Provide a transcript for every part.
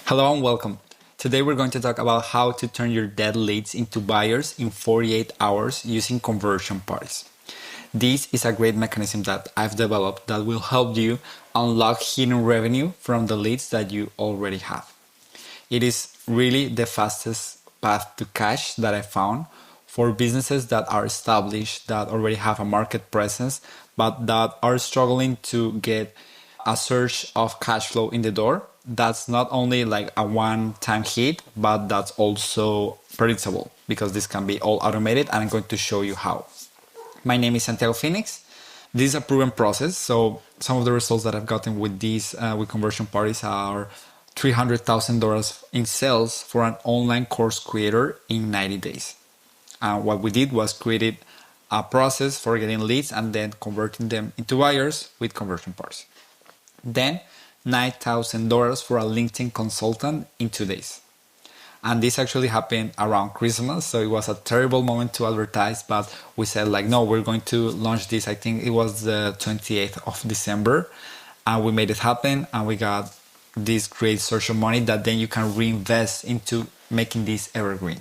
Hello and welcome. Today we're going to talk about how to turn your dead leads into buyers in 48 hours using conversion parties. This is a great mechanism that I've developed that will help you unlock hidden revenue from the leads that you already have. It is really the fastest path to cash that I found for businesses that are established, that already have a market presence, but that are struggling to get a surge of cash flow in the door. That's not only like a one-time hit, but that's also predictable because this can be all automated, and I'm going to show you how. My name is Santiago. This is a proven process. So some of the results that I've gotten with these with conversion parties are $300,000 in sales for an online course creator in 90 days. What we did was created a process for getting leads and then converting them into buyers with conversion parties. Then $9,000 for a LinkedIn consultant in 2 days. And this actually happened around Christmas, so it was a terrible moment to advertise, but we said like, no, we're going to launch this. I think it was the 28th of December, and we made it happen, and we got this great social money that then you can reinvest into making this evergreen.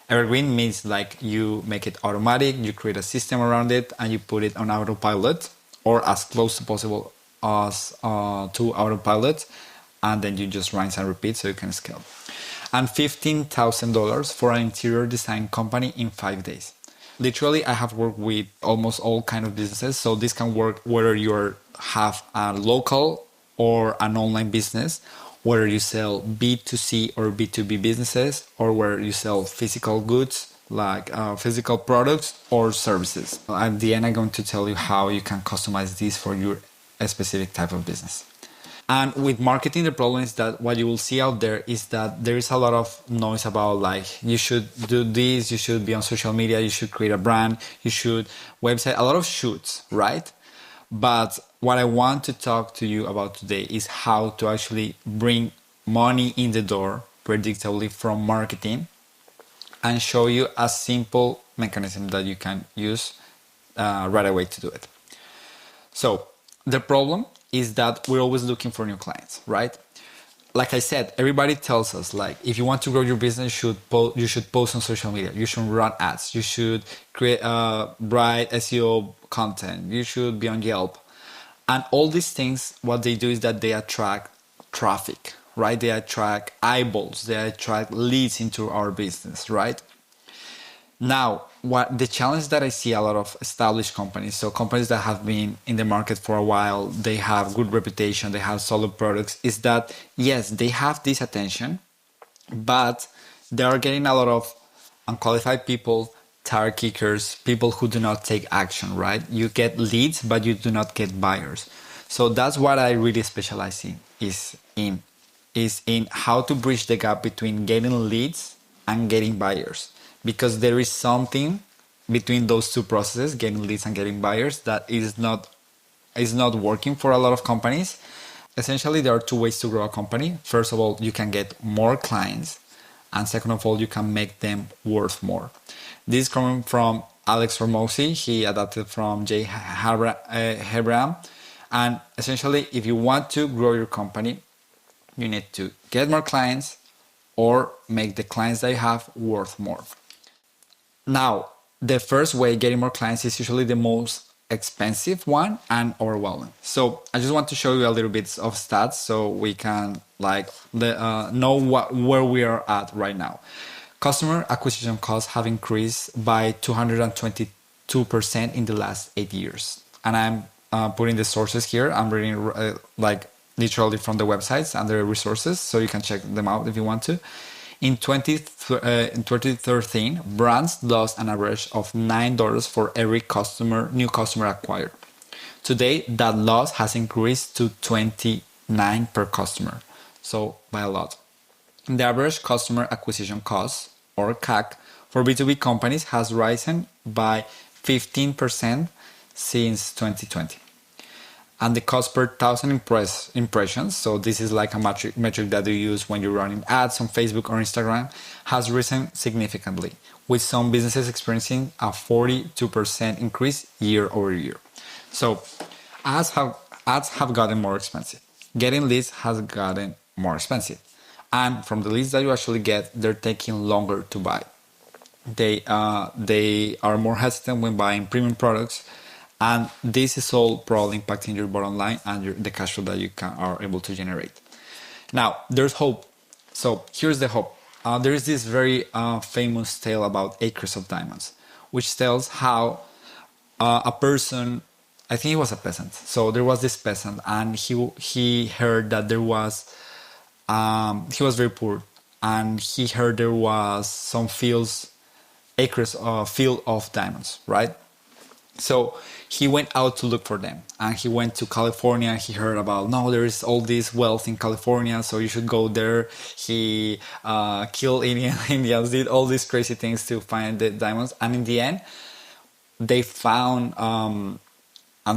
Evergreen means like you make it automatic, you create a system around it, and you put it on autopilot or as close to possible as to autopilot, and then you just rinse and repeat so you can scale. And $15,000 for an interior design company in 5 days. Literally, I have worked with almost all kind of businesses, so this can work whether you have a local or an online business, whether you sell B2C or B2B businesses, or where you sell physical goods like physical products or services. At the end, I'm going to tell you how you can customize this for your specific type of business. And with marketing, the problem is that what you will see out there is that there is a lot of noise about like, you should do this, you should be on social media, you should create a brand, you should website, a lot of shoots, right? But what I want to talk to you about today is how to actually bring money in the door predictably from marketing and show you a simple mechanism that you can use right away to do it. So the problem is that we're always looking for new clients, right? Like I said, everybody tells us like, if you want to grow your business, you should post on social media, you should run ads, you should create write SEO content, you should be on Yelp. And all these things, what they do is that they attract traffic, right? They attract eyeballs, they attract leads into our business, right? Now, what the challenge that I see a lot of established companies, so companies that have been in the market for a while, they have good reputation, they have solid products, is that yes, they have this attention, but they are getting a lot of unqualified people, tire kickers, people who do not take action, right? You get leads, but you do not get buyers. So that's what I really specialize in, is in how to bridge the gap between getting leads and getting buyers. Because there is something between those two processes, getting leads and getting buyers, that is not working for a lot of companies. Essentially, there are two ways to grow a company. First of all, you can get more clients, and second of all, you can make them worth more. This is coming from Alex Hormozi. He adapted from Jay Hebram. And essentially, if you want to grow your company, you need to get more clients or make the clients that you have worth more. Now, the first way, getting more clients, is usually the most expensive one and overwhelming. So I just want to show you a little bit of stats so we can know where we are at right now. Customer acquisition costs have increased by 222% in the last 8 years. And I'm putting the sources here. I'm reading literally from the websites and the resources, so you can check them out if you want to. In 2013, brands lost an average of $9 for every new customer acquired. Today, that loss has increased to 29 per customer, so by a lot. The average customer acquisition cost, or CAC, for B2B companies has risen by 15% since 2020. And the cost per 1,000 impressions, so this is like a metric that you use when you're running ads on Facebook or Instagram, has risen significantly, with some businesses experiencing a 42% increase year over year. So ads have gotten more expensive. Getting leads has gotten more expensive. And from the leads that you actually get, they're taking longer to buy. They are more hesitant when buying premium products, and this is all probably impacting your bottom line and the cash flow that are able to generate. Now, there's hope. So here's the hope. There is this very famous tale about acres of diamonds, which tells how a person, I think he was a peasant. So there was this peasant, and he heard that he was very poor, and he heard there was some acres of field of diamonds, right? So he went out to look for them, and he went to California. He heard about, no, there is all this wealth in California, so you should go there. He killed Indians, did all these crazy things to find the diamonds, and in the end, they found. I'm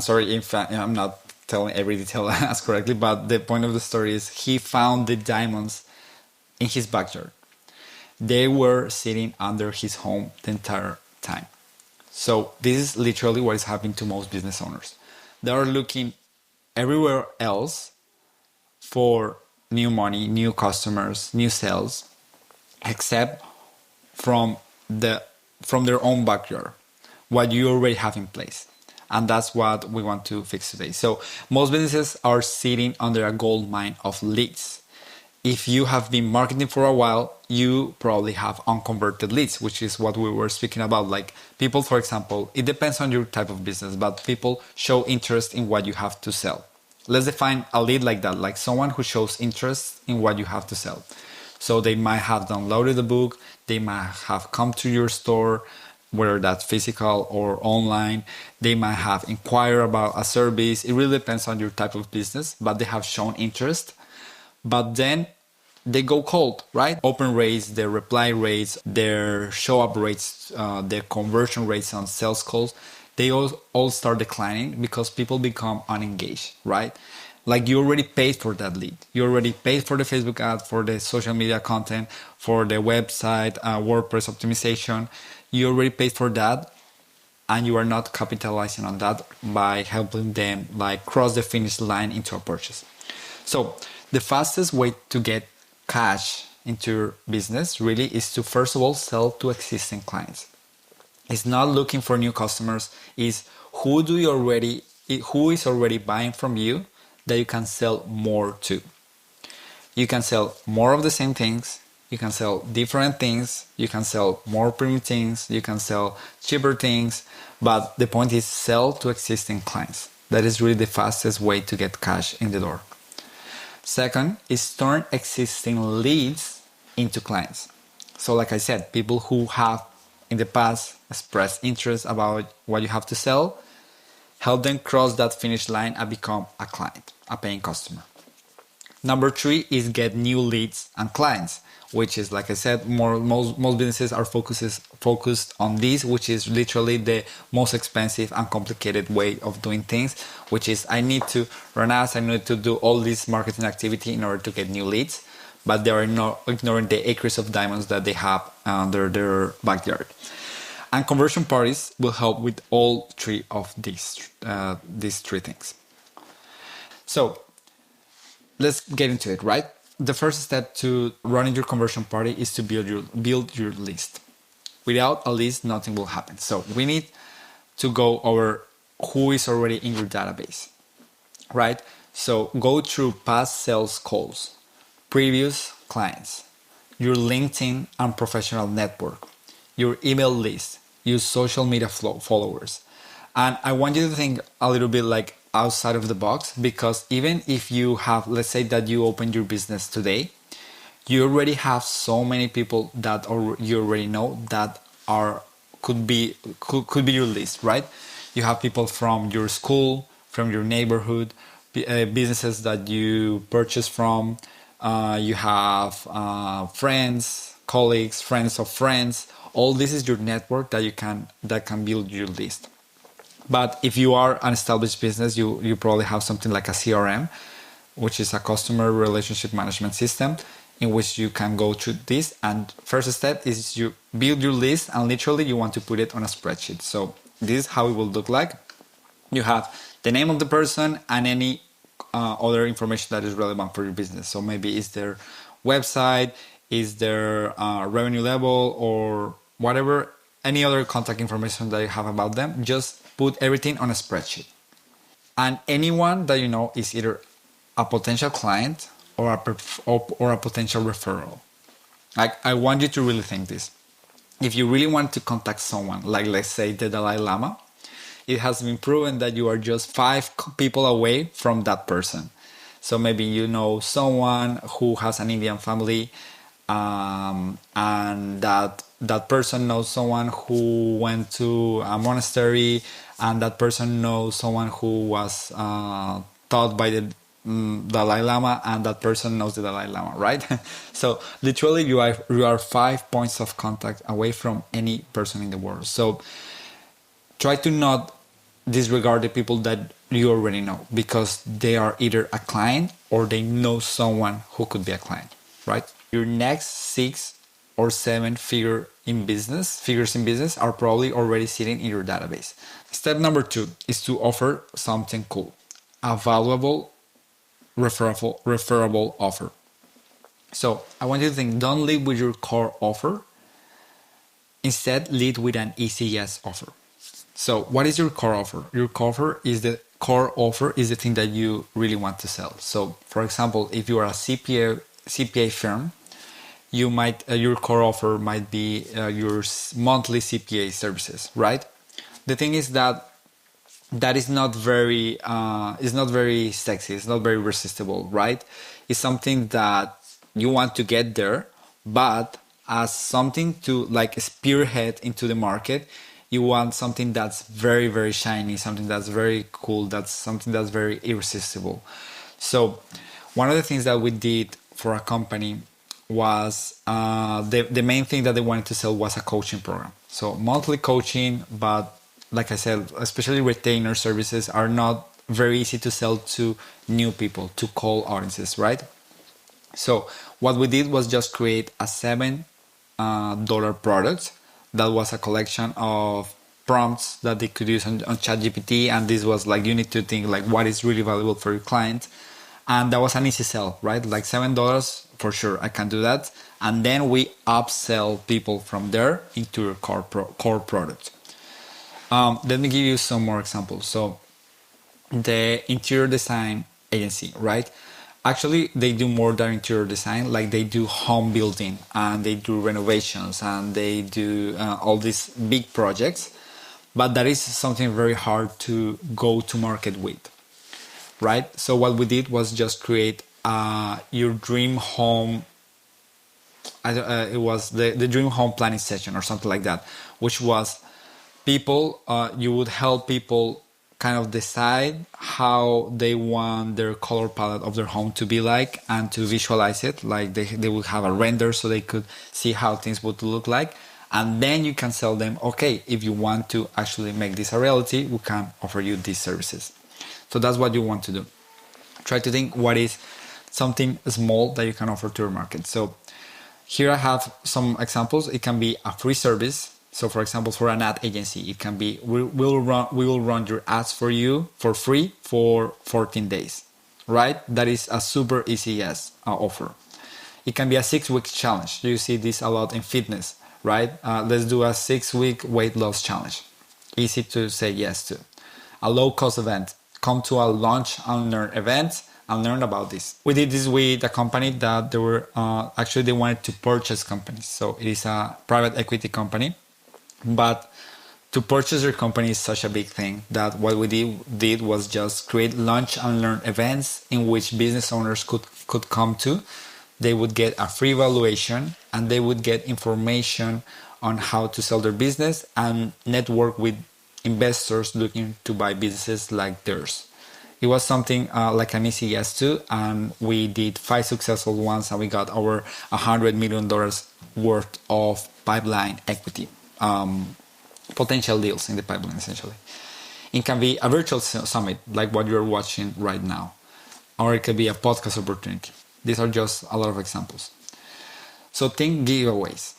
sorry if I'm not telling every detail as correctly, but the point of the story is he found the diamonds in his backyard. They were sitting under his home the entire time. So this is literally what is happening to most business owners. They are looking everywhere else for new money, new customers, new sales, except from their own backyard, what you already have in place. And that's what we want to fix today. So most businesses are sitting under a gold mine of leads. If you have been marketing for a while, you probably have unconverted leads, which is what we were speaking about. Like people, for example, it depends on your type of business, but people show interest in what you have to sell. Let's define a lead like that, like someone who shows interest in what you have to sell. So they might have downloaded the book, they might have come to your store, whether that's physical or online. They might have inquired about a service. It really depends on your type of business, but they have shown interest. But then they go cold, right? Open rates, their reply rates, their show up rates, their conversion rates on sales calls, they all start declining because people become unengaged, right? Like you already paid for that lead. You already paid for the Facebook ad, for the social media content, for the website, WordPress optimization. You already paid for that, and you are not capitalizing on that by helping them like cross the finish line into a purchase. So the fastest way to get cash into your business really is to first of all sell to existing clients. It's not looking for new customers, it's who is already buying from you that you can sell more to. You can sell more of the same things, you can sell different things, you can sell more premium things, you can sell cheaper things, but the point is sell to existing clients. That is really the fastest way to get cash in the door. Second is turn existing leads into clients. So like I said, people who have in the past expressed interest about what you have to sell, help them cross that finish line and become a client, a paying customer. Number 3 is get new leads and clients, which is, like I said, most businesses are focused on this, which is literally the most expensive and complicated way of doing things, which is I need to run ads, I need to do all this marketing activity in order to get new leads, but they are not ignoring the acres of diamonds that they have under their backyard. And conversion parties will help with all 3 of these 3 things. So let's get into it, right? The first step to running your conversion party is to build your list. Without a list, nothing will happen. So we need to go over who is already in your database, right? So go through past sales calls, previous clients, your LinkedIn and professional network, your email list, use social media followers. And I want you to think a little bit like outside of the box, because even if you have, let's say that you opened your business today, you already have so many people that you already know that could be your list, right? You have people from your school, from your neighborhood, businesses that you purchase from. You have friends, colleagues, friends of friends. All this is your network that can build your list. But if you are an established business, you probably have something like a CRM, which is a customer relationship management system, in which you can go through this. And first step is you build your list, and literally you want to put it on a spreadsheet. So this is how it will look like. You have the name of the person and any other information that is relevant for your business. So maybe is their website, is their revenue level, or whatever, any other contact information that you have about them. Just put everything on a spreadsheet. And anyone that you know is either a potential client or or a potential referral. Like, I want you to really think this. If you really want to contact someone, like let's say the Dalai Lama, it has been proven that you are just five people away from that person. So maybe you know someone who has an Indian family, and that person knows someone who went to a monastery, and that person knows someone who was taught by the Dalai Lama, and that person knows the Dalai Lama, right? So literally, you are 5 points of contact away from any person in the world. So try to not disregard the people that you already know, because they are either a client or they know someone who could be a client, right? Your next 6 or 7 figures in business are probably already sitting in your database. Step number 2 is to offer something cool, a valuable referable offer. So I want you to think, don't lead with your core offer. Instead, lead with an easy yes offer. So what is your core offer? Your core offer is the thing that you really want to sell. So for example, if you are a CPA firm, you might your core offer might be your monthly CPA services, right? The thing is that is not very sexy. It's not very resistible, right? It's something that you want to get there, but as something to like spearhead into the market, you want something that's very, very shiny, something that's very cool, that's something that's very irresistible. So one of the things that we did for a company was the main thing that they wanted to sell was a coaching program. So monthly coaching, but like I said, especially retainer services are not very easy to sell to new people, to cold audiences, right? So what we did was just create a $7 product that was a collection of prompts that they could use on ChatGPT, and this was like, you need to think like what is really valuable for your client, and that was an easy sell, right? Like $7 for sure, I can do that, and then we upsell people from there into your core product. Let me give you some more examples. So the interior design agency, right? Actually, they do more than interior design. Like they do home building, and they do renovations, and they do all these big projects. But that is something very hard to go to market with, right? So what we did was just create your dream home. It was the dream home planning session or something like that, which was people. You would help people kind of decide how they want their color palette of their home to be like, and to visualize it. Like they would have a render so they could see how things would look like. And then you can sell them, okay, if you want to actually make this a reality, we can offer you these services. So that's what you want to do. Try to think what is something small that you can offer to your market. So here I have some examples. It can be a free service. So for example, for an ad agency, it can be, we will run your ads for you for free for 14 days, right? That is a super easy yes offer. It can be a 6-week challenge. You see this a lot in fitness, right? Let's do a 6-week weight loss challenge. Easy to say yes to. A low cost event. Come to a launch and learn event and learn about this. We did this with a company that they were actually they wanted to purchase companies. So it is a private equity company. But to purchase your company is such a big thing that what we did was just create lunch and learn events in which business owners could come to. They would get a free valuation, and they would get information on how to sell their business and network with investors looking to buy businesses like theirs. It was something like an easy yes to, and we did 5 successful ones, and we got over $100 million worth of pipeline equity. Potential deals in the pipeline, essentially. It can be a virtual summit like what you're watching right now, or it could be a podcast opportunity. These are just a lot of examples. So think giveaways.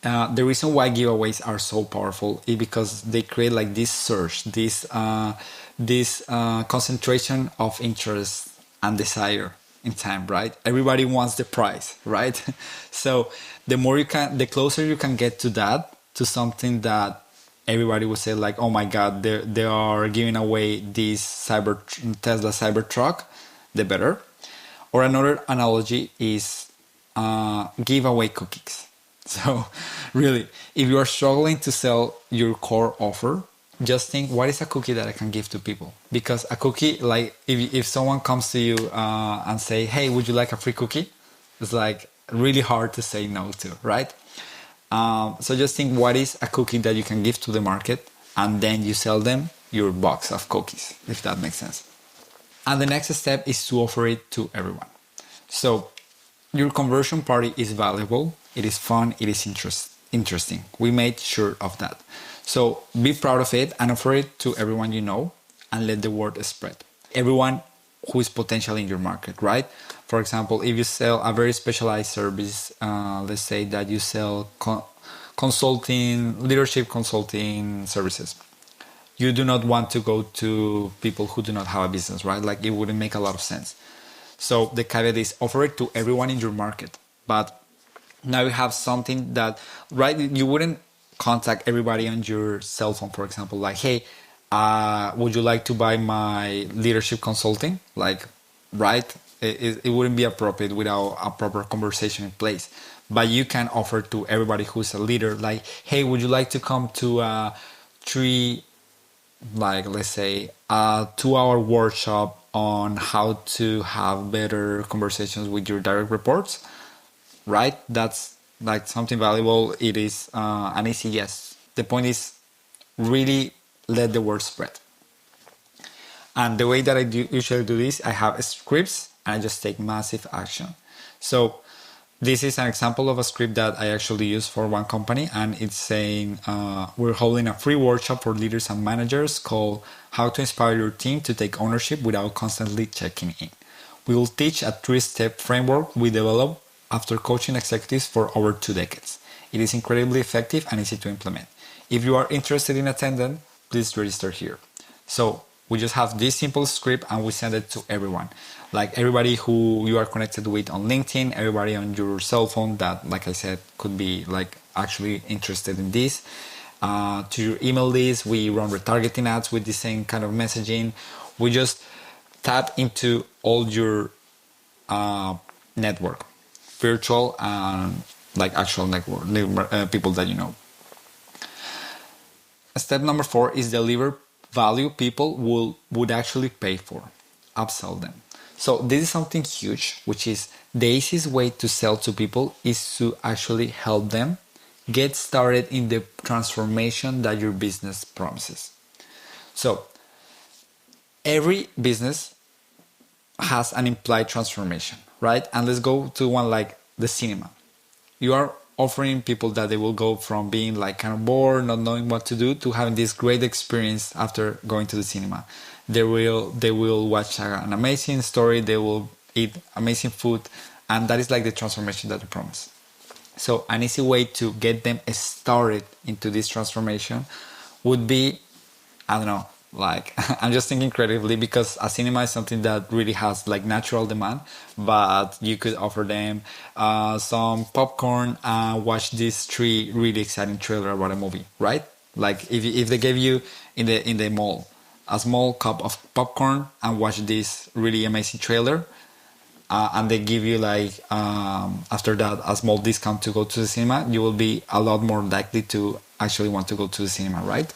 The reason why giveaways are so powerful is because they create like this surge, this concentration of interest and desire. in time, right? Everybody wants the prize, right? So the closer you can get to that, to something that everybody would say like, oh my God, they are giving away this Tesla Cybertruck, the better. Or another analogy is giveaway cookies. So really, if you are struggling to sell your core offer, just think, what is a cookie that I can give to people? Because a cookie, like if someone comes to you and say, hey, would you like a free cookie? It's like really hard to say no to, right? So just think, what is a cookie that you can give to the market, and then you sell them your box of cookies, if that makes sense. And the next step is to offer it to everyone. So your conversion party is valuable, it is fun, it is interesting. We made sure of that. So be proud of it and offer it to everyone you know, and let the word spread. Everyone who is potentially in your market, right? For example, if you sell a very specialized service, let's say that you sell consulting, leadership consulting services. You do not want to go to people who do not have a business, right? Like it wouldn't make a lot of sense. So the caveat is offer it to everyone in your market. But now you have something that, right, you wouldn't contact everybody on your cell phone, for example, like, hey, would you like to buy my leadership consulting? Like, right? It wouldn't be appropriate without a proper conversation in place. But you can offer to everybody who's a leader, like, hey, would you like to come to let's say a 2-hour workshop on how to have better conversations with your direct reports, right? That's like something valuable. It is an easy yes. The point is really let the word spread. And the way that I usually do this, I have scripts and I just take massive action. So this is an example of a script that I actually use for one company, and it's saying we're holding a free workshop for leaders and managers called How to Inspire Your Team to Take Ownership Without Constantly Checking In. We will teach a 3-step framework we developed after coaching executives for over 2 decades. It is incredibly effective and easy to implement. If you are interested in attending, please register here. So we just have this simple script and we send it to everyone. Like everybody who you are connected with on LinkedIn, everybody on your cell phone that, like I said, could be like actually interested in this. To your email list, we run retargeting ads with the same kind of messaging. We just tap into all your network, virtual and like actual network, people that you know. Step number 4 is deliver value people would actually pay for. Upsell them. So this is something huge, which is the easiest way to sell to people is to actually help them get started in the transformation that your business promises. So every business has an implied transformation, right? And let's go to one like the cinema. You are offering people that they will go from being like kind of bored, not knowing what to do, to having this great experience after going to the cinema. They will watch an amazing story, they will eat amazing food, and that is like the transformation that you promise. So an easy way to get them started into this transformation would be, I don't know, like I'm just thinking creatively because a cinema is something that really has like natural demand, but you could offer them some popcorn and watch this 3 really exciting trailer about a movie, right? Like if they gave you in the mall a small cup of popcorn and watch this really amazing trailer, and they give you like after that a small discount to go to the cinema, you will be a lot more likely to actually want to go to the cinema, right?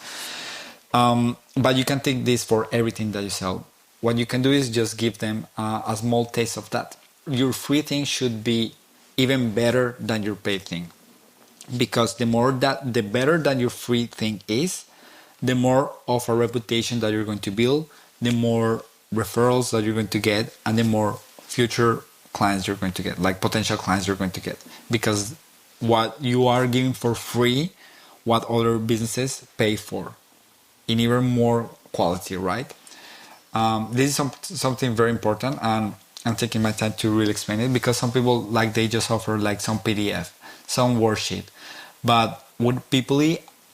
But you can take this for everything that you sell. What you can do is just give them a small taste of that. Your free thing should be even better than your paid thing, because the better that your free thing is, the more of a reputation that you're going to build, the more referrals that you're going to get, and the more future clients you're going to get, like potential clients you're going to get. Because what you are giving for free, what other businesses pay for in even more quality, right? This is something very important, and I'm taking my time to really explain it, because some people like they just offer like some PDF, some worksheet, but would people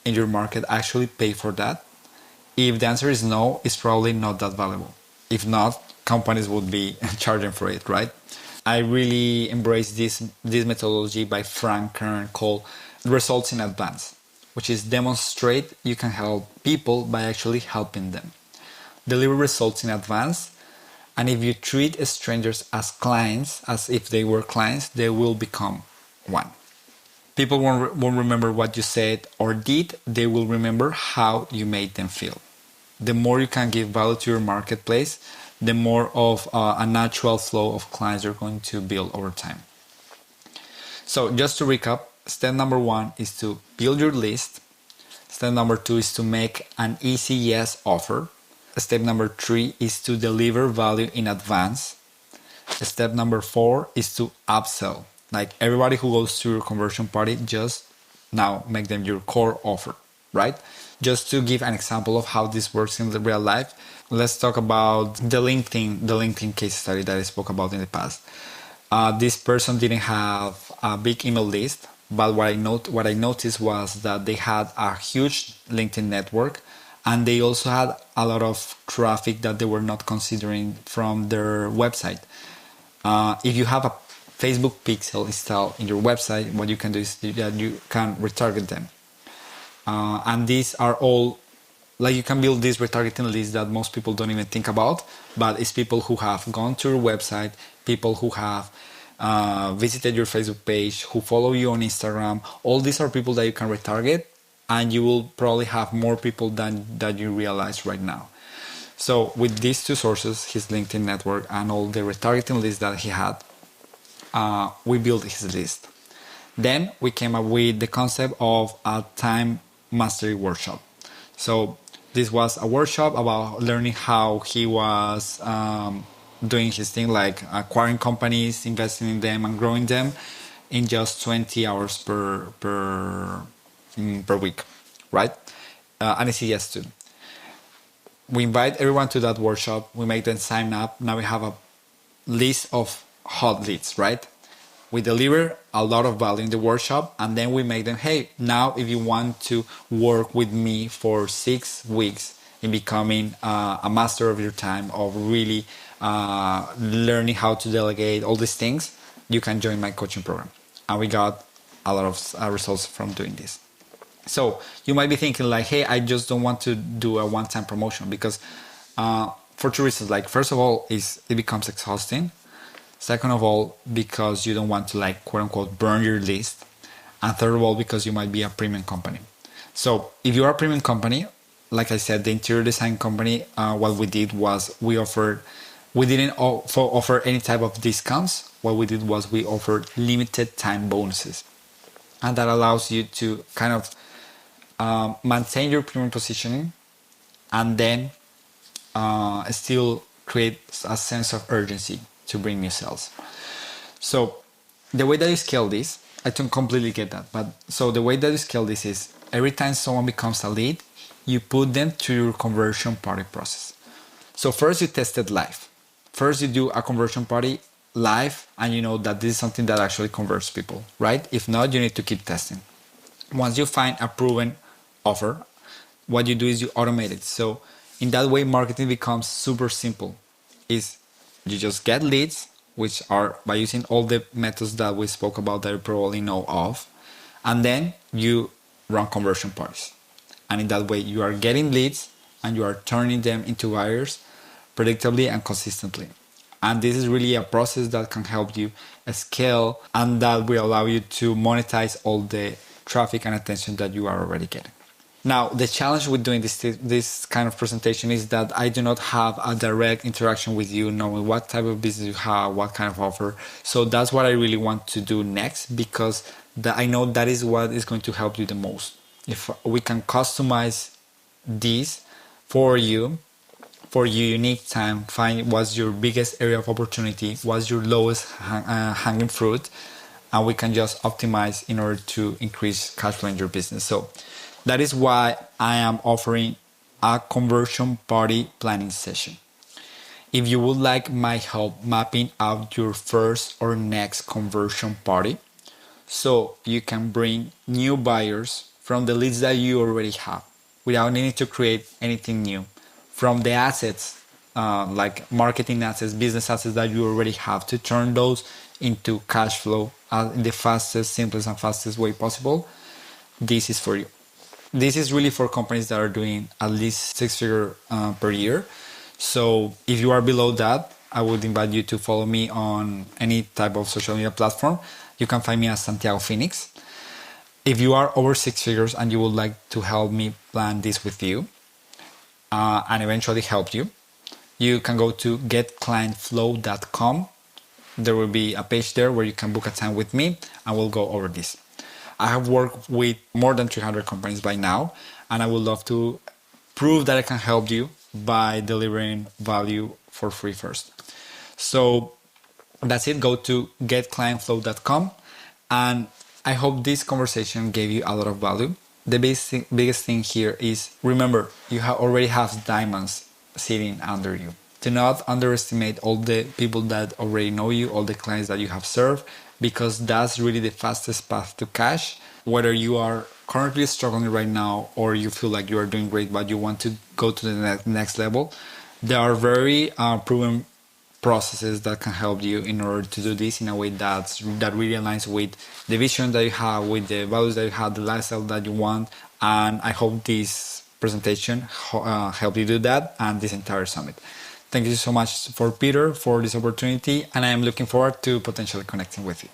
in your market actually pay for that? If the answer is no, it's probably not that valuable. If not, companies would be charging for it, right? I really embrace this methodology by Frank Kern called results in advance, which is demonstrate you can help people by actually helping them. Deliver results in advance, and if you treat strangers as clients, as if they were clients, they will become one. People won't remember what you said or did, they will remember how you made them feel. The more you can give value to your marketplace, the more of a natural flow of clients you're going to build over time. So just to recap, step number 1 is to build your list. Step number 2 is to make an easy yes offer. Step number 3 is to deliver value in advance. Step number 4 is to upsell. Like everybody who goes to your conversion party, just now make them your core offer, right? Just to give an example of how this works in the real life, let's talk about the LinkedIn case study that I spoke about in the past. This person didn't have a big email list, but what I noticed was that they had a huge LinkedIn network, and they also had a lot of traffic that they were not considering from their website. If you have a Facebook pixel installed in your website, what you can do is that you can retarget them. And these are all, like you can build this retargeting list that most people don't even think about, but it's people who have gone to your website, people who have visited your Facebook page, who follow you on Instagram. All these are people that you can retarget, and you will probably have more people than that you realize right now. So with these two sources, his LinkedIn network and all the retargeting list that he had, we built his list. Then we came up with the concept of a time mastery workshop. So this was a workshop about learning how he was doing his thing, like acquiring companies, investing in them, and growing them in just 20 hours per week, right? And it's a yes student. We invite everyone to that workshop. We make them sign up. Now we have a list of hot leads, right? We deliver a lot of value in the workshop, and then we make them, hey, now if you want to work with me for 6 weeks in becoming a master of your time, of really learning how to delegate all these things, you can join my coaching program. And we got a lot of results from doing this. So you might be thinking like, hey, I just don't want to do a one-time promotion, because for two reasons. Like, first of all, it becomes exhausting. Second of all, because you don't want to, like, quote unquote burn your list. And third of all, because you might be a premium company. So if you are a premium company, like I said, the interior design company, what we did was we didn't offer any type of discounts. What we did was we offered limited time bonuses. And that allows you to kind of maintain your premium positioning, and then still create a sense of urgency to bring new sales. So the way that you scale this, I don't completely get that, but so the way that you scale this is every time someone becomes a lead, you put them to your conversion party process. So first you test it live. First you do a conversion party live, and you know that this is something that actually converts people, right? If not, you need to keep testing. Once you find a proven offer, what you do is you automate it. So in that way, marketing becomes super simple. You just get leads, which are by using all the methods that we spoke about that you probably know of, and then you run conversion parties. And in that way, you are getting leads and you are turning them into buyers predictably and consistently. And this is really a process that can help you scale, and that will allow you to monetize all the traffic and attention that you are already getting. Now, the challenge with doing this kind of presentation is that I do not have a direct interaction with you, knowing what type of business you have, what kind of offer. So that's what I really want to do next, because I know that is what is going to help you the most. If we can customize this for you, for your unique time, find what's your biggest area of opportunity, what's your lowest hanging fruit, and we can just optimize in order to increase cash flow in your business. So that is why I am offering a conversion party planning session. If you would like my help mapping out your first or next conversion party, so you can bring new buyers from the leads that you already have without needing to create anything new, from the assets like marketing assets, business assets that you already have, to turn those into cash flow in the fastest, simplest, and fastest way possible, this is for you. This is really for companies that are doing at least six-figure per year. So if you are below that, I would invite you to follow me on any type of social media platform. You can find me as Santiago Phoenix. If you are over six figures and you would like to help me plan this with you and eventually help you, you can go to getclientflow.com. There will be a page there where you can book a time with me and we'll go over this. I have worked with more than 300 companies by now, and I would love to prove that I can help you by delivering value for free first. So that's it. Go to getclientflow.com, and I hope this conversation gave you a lot of value. The biggest thing here is, remember, you already have diamonds sitting under you. Do not underestimate all the people that already know you, all the clients that you have served, because that's really the fastest path to cash. Whether you are currently struggling right now or you feel like you are doing great but you want to go to the next level, there are very proven processes that can help you in order to do this in a way that really aligns with the vision that you have, with the values that you have, the lifestyle that you want. And I hope this presentation helped you do that, and this entire summit. Thank you so much for Peter for this opportunity, and I am looking forward to potentially connecting with you.